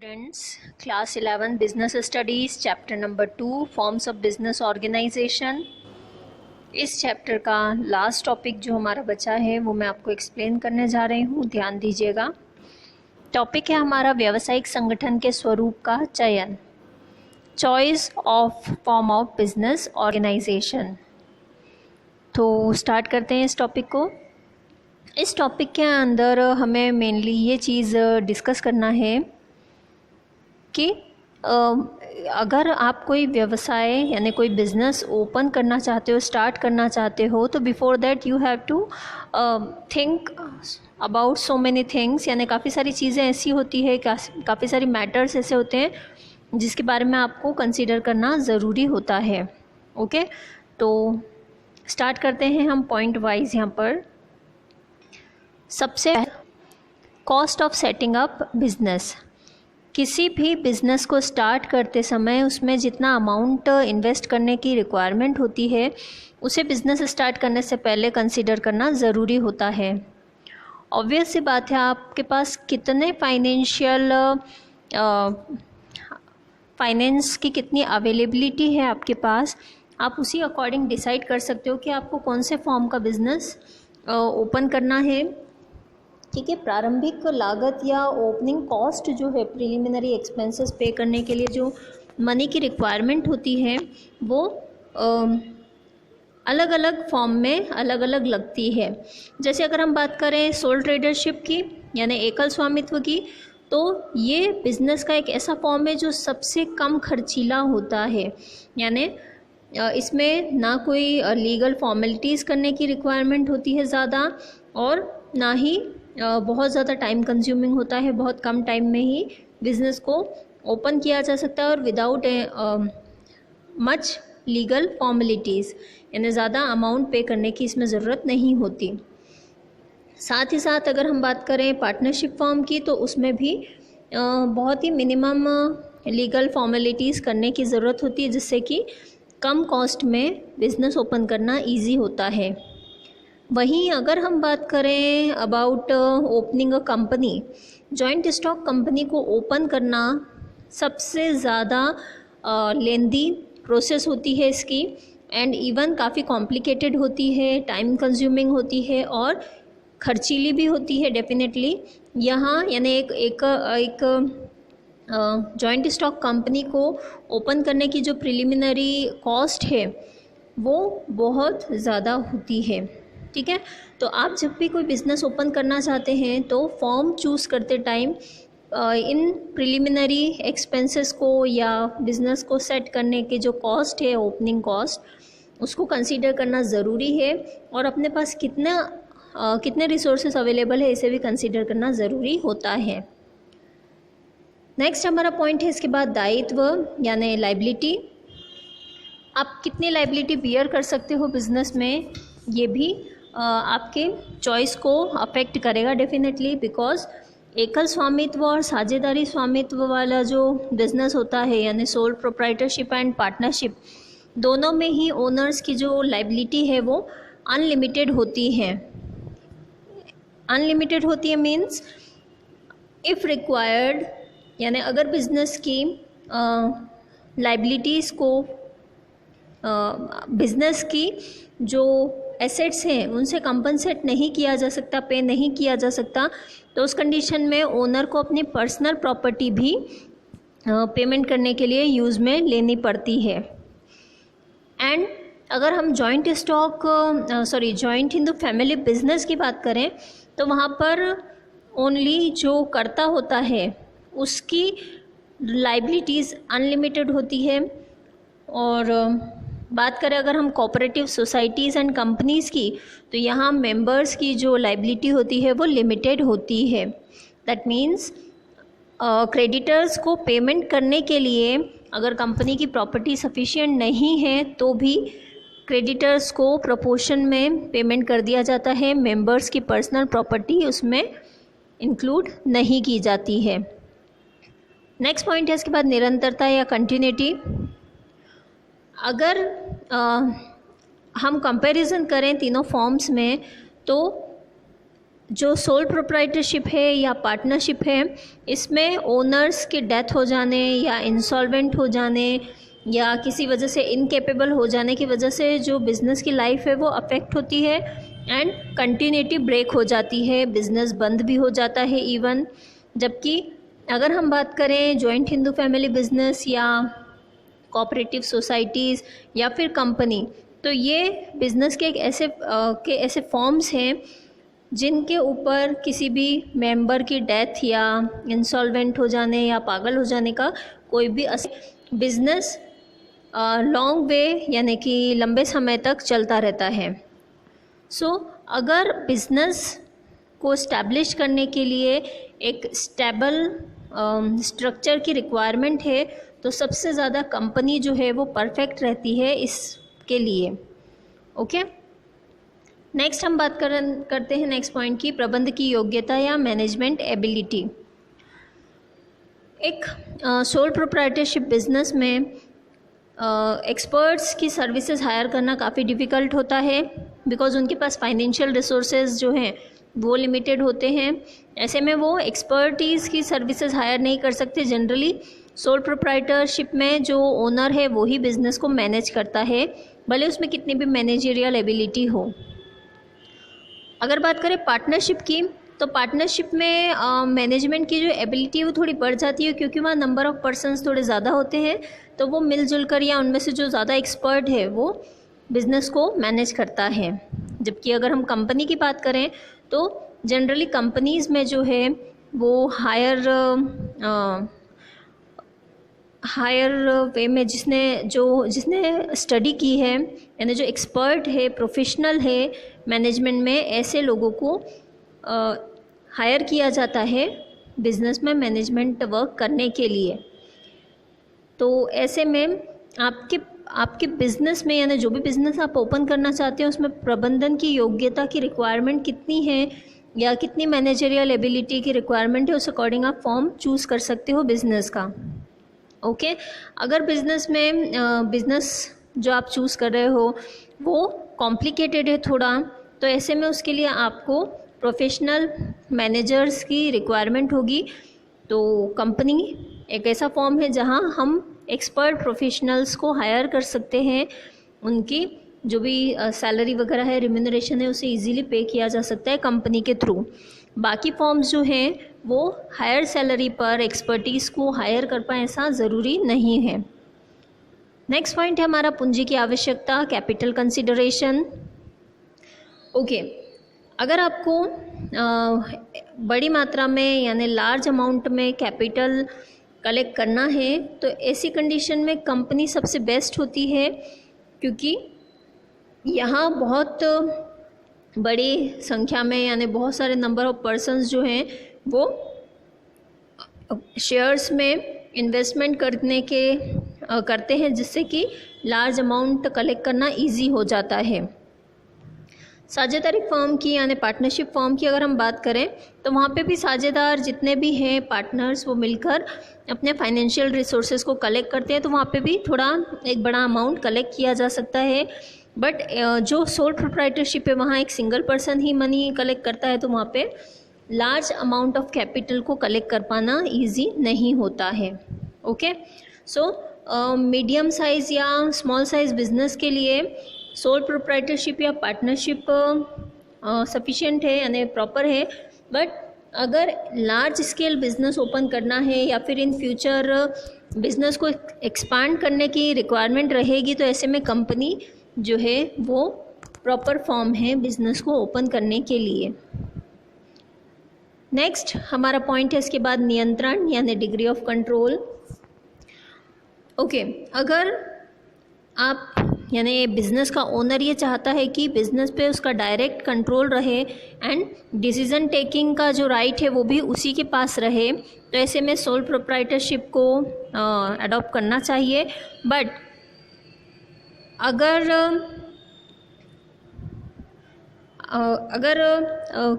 Students, class 11 business studies chapter number 2 forms of business organization। इस chapter का last topic जो हमारा बचा है वो मैं आपको एक्सप्लेन करने जा रही हूँ, ध्यान दीजिएगा। टॉपिक है हमारा व्यावसायिक संगठन के स्वरूप का चयन, choice of form of business organisation. तो स्टार्ट करते हैं इस टॉपिक को। इस टॉपिक के अंदर हमें मेनली ये चीज़ डिस्कस करना है कि अगर आप कोई व्यवसाय यानी कोई बिज़नेस ओपन करना चाहते हो, स्टार्ट करना चाहते हो, तो before that you have to think about so many things, यानी काफ़ी सारी चीज़ें ऐसी होती है, काफ़ी सारी मैटर्स ऐसे होते हैं जिसके बारे में आपको कंसीडर करना ज़रूरी होता है। ओके, तो स्टार्ट करते हैं हम पॉइंट वाइज। यहाँ पर सबसे cost of setting up business. किसी भी बिज़नेस को स्टार्ट करते समय उसमें जितना अमाउंट इन्वेस्ट करने की रिक्वायरमेंट होती है उसे बिज़नेस स्टार्ट करने से पहले कंसीडर करना ज़रूरी होता है। ऑब्वियस सी बात है, आपके पास कितने फाइनेंस की कितनी अवेलेबिलिटी है आपके पास, आप उसी अकॉर्डिंग डिसाइड कर सकते हो कि आपको कौन से फॉर्म का बिज़नेस ओपन करना है। ठीक है, प्रारंभिक लागत या ओपनिंग कॉस्ट जो है, प्रिलिमिनरी एक्सपेंसेस पे करने के लिए जो मनी की रिक्वायरमेंट होती है वो अलग अलग फॉर्म में अलग अलग लगती है। जैसे अगर हम बात करें सोल ट्रेडरशिप की यानी एकल स्वामित्व की, तो ये बिज़नेस का एक ऐसा फॉर्म है जो सबसे कम खर्चीला होता है। यानी इसमें ना कोई लीगल फॉर्मेलिटीज़ करने की रिक्वायरमेंट होती है ज़्यादा, और ना ही बहुत ज़्यादा टाइम कंज्यूमिंग होता है। बहुत कम टाइम में ही बिज़नेस को ओपन किया जा सकता है और विदाउट मच लीगल फॉर्मेलिटीज़, यानी ज़्यादा अमाउंट पे करने की इसमें ज़रूरत नहीं होती। साथ ही साथ अगर हम बात करें पार्टनरशिप फॉर्म की, तो उसमें भी बहुत ही मिनिमम लीगल फॉर्मेलिटीज़ करने की ज़रूरत होती है, जिससे कि कम कॉस्ट में बिज़नेस ओपन करना ईजी होता है। वहीं अगर हम बात करें about opening a company, joint stock company को ओपन करना सबसे ज़्यादा लेंदी प्रोसेस होती है इसकी, एंड इवन काफ़ी कॉम्प्लिकेटेड होती है, टाइम कंज्यूमिंग होती है और खर्चीली भी होती है डेफिनेटली। यहाँ यानी एक जॉइंट स्टॉक कंपनी को ओपन करने की जो प्रिलिमिनरी कॉस्ट है वो बहुत ज़्यादा होती है। ठीक है, तो आप जब भी कोई बिज़नेस ओपन करना चाहते हैं तो फॉर्म चूज़ करते टाइम इन प्रिलिमिनरी एक्सपेंसेस को या बिज़नेस को सेट करने के जो कॉस्ट है, ओपनिंग कॉस्ट, उसको कंसीडर करना ज़रूरी है, और अपने पास कितने रिसोर्सेस अवेलेबल है इसे भी कंसीडर करना ज़रूरी होता है। नेक्स्ट हमारा पॉइंट है इसके बाद दायित्व यानी लाइबिलिटी। आप कितनी लाइबिलिटी बियर कर सकते हो बिज़नेस में, ये भी आपके चॉइस को अफेक्ट करेगा डेफिनेटली, बिकॉज एकल स्वामित्व और साझेदारी स्वामित्व वाला जो बिज़नेस होता है यानी सोल प्रोप्राइटरशिप एंड पार्टनरशिप, दोनों में ही ओनर्स की जो लाइबिलिटी है वो अनलिमिटेड होती है। अनलिमिटेड होती है मीन्स इफ़ रिक्वायर्ड, यानी अगर बिज़नेस की लाइबिलिटीज़ को बिज़नेस की जो एसेट्स हैं उनसे कंपनसेट नहीं किया जा सकता, पे नहीं किया जा सकता, तो उस कंडीशन में ओनर को अपनी पर्सनल प्रॉपर्टी भी पेमेंट करने के लिए यूज़ में लेनी पड़ती है। एंड अगर हम जॉइंट हिंदू फैमिली बिजनेस की बात करें तो वहाँ पर ओनली जो कर्ता होता है उसकी लाइबिलिटीज़ अनलिमिटेड होती है। और बात करें अगर हम कोऑपरेटिव सोसाइटीज़ एंड कंपनीज़ की, तो यहाँ मेंबर्स की जो लाइबिलिटी होती है वो लिमिटेड होती है। दैट मीन्स क्रेडिटर्स को पेमेंट करने के लिए अगर कंपनी की प्रॉपर्टी सफिशिएंट नहीं है तो भी क्रेडिटर्स को प्रोपोर्शन में पेमेंट कर दिया जाता है, मेंबर्स की पर्सनल प्रॉपर्टी उसमें इंक्लूड नहीं की जाती है। नेक्स्ट पॉइंट है इसके बाद निरंतरता या कंटिन्यूटी। अगर हम कंपैरिजन करें तीनों फॉर्म्स में, तो जो सोल प्रोप्राइटरशिप है या पार्टनरशिप है, इसमें ओनर्स के डेथ हो जाने या इंसॉल्वेंट हो जाने या किसी वजह से इनकेपेबल हो जाने की वजह से जो बिज़नेस की लाइफ है वो अफेक्ट होती है एंड कंटिन्यूटी ब्रेक हो जाती है, बिज़नेस बंद भी हो जाता है इवन। जबकि अगर हम बात करें जॉइंट हिंदू फैमिली बिजनेस या कोऑपरेटिव सोसाइटीज़ या फिर कंपनी, तो ये बिज़नेस के ऐसे फॉर्म्स हैं जिनके ऊपर किसी भी मेंबर की डेथ या इंसॉल्वेंट हो जाने या पागल हो जाने का कोई भी बिज़नेस लॉन्ग वे यानी कि लंबे समय तक चलता रहता है। अगर बिज़नेस को इस्टेब्लिश करने के लिए एक स्टेबल स्ट्रक्चर की रिक्वायरमेंट है तो सबसे ज़्यादा कंपनी जो है वो परफेक्ट रहती है इसके लिए। ओके, नेक्स्ट हम बात करते हैं नेक्स्ट पॉइंट की, प्रबंध की योग्यता या मैनेजमेंट एबिलिटी। एक सोल प्रोप्राइटरशिप बिजनेस में एक्सपर्ट्स की सर्विसेज हायर करना काफ़ी डिफ़िकल्ट होता है बिकॉज़ उनके पास फाइनेंशियल रिसोर्सेज जो हैं वो लिमिटेड होते हैं। ऐसे में वो एक्सपर्टीज़ की सर्विसेज हायर नहीं कर सकते। जनरली सोल प्रोप्राइटरशिप में जो ओनर है वो ही बिज़नेस को मैनेज करता है, भले उसमें कितनी भी मैनेजरियल एबिलिटी हो। अगर बात करें पार्टनरशिप की, तो पार्टनरशिप में मैनेजमेंट की जो एबिलिटी है वो थोड़ी बढ़ जाती है क्योंकि वहाँ नंबर ऑफ़ पर्सन्स थोड़े ज़्यादा होते हैं, तो वो मिलजुल कर या उनमें से जो ज़्यादा एक्सपर्ट है वो बिज़नेस को मैनेज करता है। जबकि अगर हम कंपनी की बात करें तो जनरली कंपनीज़ में जो है वो हायर वे में जिसने स्टडी की है यानी जो एक्सपर्ट है, प्रोफेशनल है मैनेजमेंट में, ऐसे लोगों को हायर किया जाता है बिज़नेस में मैनेजमेंट वर्क करने के लिए। तो ऐसे में आपके बिज़नेस में यानी जो भी बिज़नेस आप ओपन करना चाहते हैं उसमें प्रबंधन की योग्यता की रिक्वायरमेंट कितनी है या कितनी मैनेजरियल एबिलिटी की रिक्वायरमेंट है, उस अकॉर्डिंग आप फॉर्म चूज़ कर सकते हो बिज़नेस का। ओके, अगर बिज़नेस जो आप चूज़ कर रहे हो वो कॉम्प्लिकेटेड है थोड़ा, तो ऐसे में उसके लिए आपको प्रोफेशनल मैनेजर्स की रिक्वायरमेंट होगी। तो कंपनी एक ऐसा फॉर्म है जहां हम एक्सपर्ट प्रोफेशनल्स को हायर कर सकते हैं, उनकी जो भी सैलरी वगैरह है, रिम्यूनरेशन है, उसे इजीली पे किया जा सकता है कंपनी के थ्रू। बाकी फॉर्म्स जो हैं वो हायर सैलरी पर एक्सपर्टीज़ को हायर कर पाए ऐसा ज़रूरी नहीं है। नेक्स्ट पॉइंट है हमारा पूंजी की आवश्यकता, कैपिटल कंसिडरेशन। ओके, अगर आपको बड़ी मात्रा में यानी लार्ज अमाउंट में कैपिटल कलेक्ट करना है तो ऐसी कंडीशन में कंपनी सबसे बेस्ट होती है, क्योंकि यहाँ बहुत बड़ी संख्या में यानी बहुत सारे नंबर ऑफ पर्सन्स जो हैं वो शेयर्स में इन्वेस्टमेंट करते हैं, जिससे कि लार्ज अमाउंट कलेक्ट करना इजी हो जाता है। साझेदारी फर्म की यानी पार्टनरशिप फर्म की अगर हम बात करें तो वहाँ पे भी साझेदार जितने भी हैं पार्टनर्स वो मिलकर अपने फाइनेंशियल रिसोर्सेज को कलेक्ट करते हैं, तो वहाँ पे भी थोड़ा एक बड़ा अमाउंट कलेक्ट किया जा सकता है। बट जो सोल प्रोप्राइटरशिप है वहाँ एक सिंगल पर्सन ही मनी कलेक्ट करता है, तो वहाँ पे लार्ज अमाउंट ऑफ कैपिटल को कलेक्ट कर पाना ईजी नहीं होता है। ओके, सो मीडियम साइज़ या स्मॉल साइज़ बिजनेस के लिए सोल प्रोप्राइटरशिप या पार्टनरशिप सफिशिएंट है यानी प्रॉपर है। बट अगर लार्ज स्केल बिजनेस ओपन करना है या फिर इन फ्यूचर बिजनेस को एक्सपांड करने की रिक्वायरमेंट रहेगी, तो ऐसे में कंपनी जो है वो प्रॉपर फॉर्म है बिजनेस को ओपन करने के लिए। नेक्स्ट हमारा पॉइंट है इसके बाद नियंत्रण यानी डिग्री ऑफ कंट्रोल। ओके, अगर आप यानी बिज़नेस का ओनर ये चाहता है कि बिज़नेस पे उसका डायरेक्ट कंट्रोल रहे एंड डिसीज़न टेकिंग का जो राइट है वो भी उसी के पास रहे, तो ऐसे में सोल प्रोप्राइटरशिप को अडॉप्ट करना चाहिए। बट अगर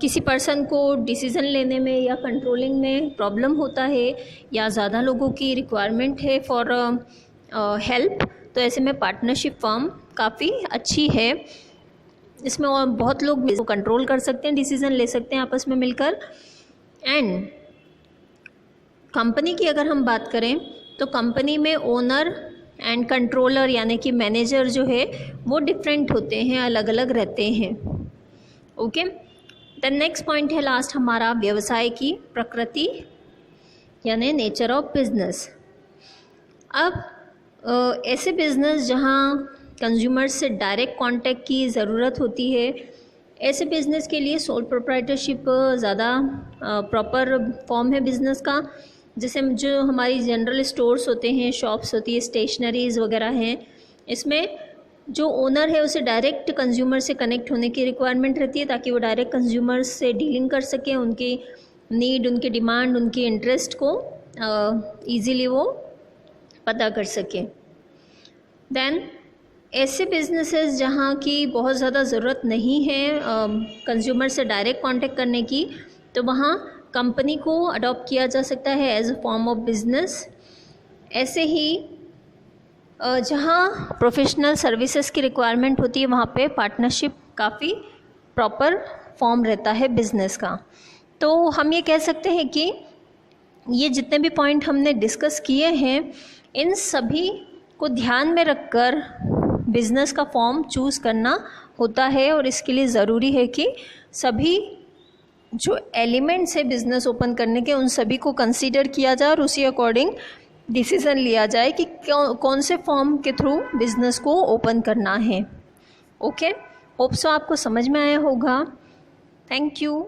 किसी पर्सन को डिसीज़न लेने में या कंट्रोलिंग में प्रॉब्लम होता है या ज़्यादा लोगों की रिक्वायरमेंट है फॉर हेल्प, तो ऐसे में पार्टनरशिप फर्म काफ़ी अच्छी है। इसमें और बहुत लोग कंट्रोल कर सकते हैं, डिसीज़न ले सकते हैं आपस में मिलकर। एंड कंपनी की अगर हम बात करें तो कंपनी में ओनर एंड कंट्रोलर यानी कि मैनेजर जो है वो डिफरेंट होते हैं, अलग अलग रहते हैं। ओके, द नेक्स्ट पॉइंट है लास्ट हमारा, व्यवसाय की प्रकृति यानी नेचर ऑफ बिजनेस। अब ऐसे बिजनेस जहाँ कंज्यूमर से डायरेक्ट कांटेक्ट की ज़रूरत होती है, ऐसे बिज़नेस के लिए सोल प्रोप्राइटरशिप ज़्यादा प्रॉपर फॉर्म है बिज़नेस का। जैसे जो हमारी जनरल स्टोर्स होते हैं, शॉप्स होती है, स्टेशनरीज़ वगैरह हैं, इसमें जो ओनर है उसे डायरेक्ट कंज्यूमर से कनेक्ट होने की रिक्वायरमेंट रहती है ताकि वो डायरेक्ट कंज्यूमर से डीलिंग कर सकें, उनकी नीड, उनकी डिमांड, उनकी इंटरेस्ट को ईज़िली वो पता कर सकें। देन ऐसे बिजनेसेस जहाँ की बहुत ज़्यादा ज़रूरत नहीं है कंज्यूमर से डायरेक्ट कांटेक्ट करने की, तो वहाँ कंपनी को अडॉप्ट किया जा सकता है as a form of business. ऐसे ही जहाँ प्रोफेशनल सर्विसेज की रिक्वायरमेंट होती है वहाँ पे पार्टनरशिप काफ़ी प्रॉपर फॉर्म रहता है बिजनेस का। तो हम ये कह सकते हैं कि ये जितने भी पॉइंट हमने डिस्कस किए हैं, इन सभी को ध्यान में रखकर बिज़नेस का फॉर्म चूज़ करना होता है, और इसके लिए ज़रूरी है कि सभी जो एलिमेंट्स है बिज़नेस ओपन करने के उन सभी को कंसीडर किया जाए और उसी अकॉर्डिंग डिसीज़न लिया जाए कि कौन से फॉर्म के थ्रू बिज़नेस को ओपन करना है। ओके, होप सो आपको समझ में आया होगा। Thank you.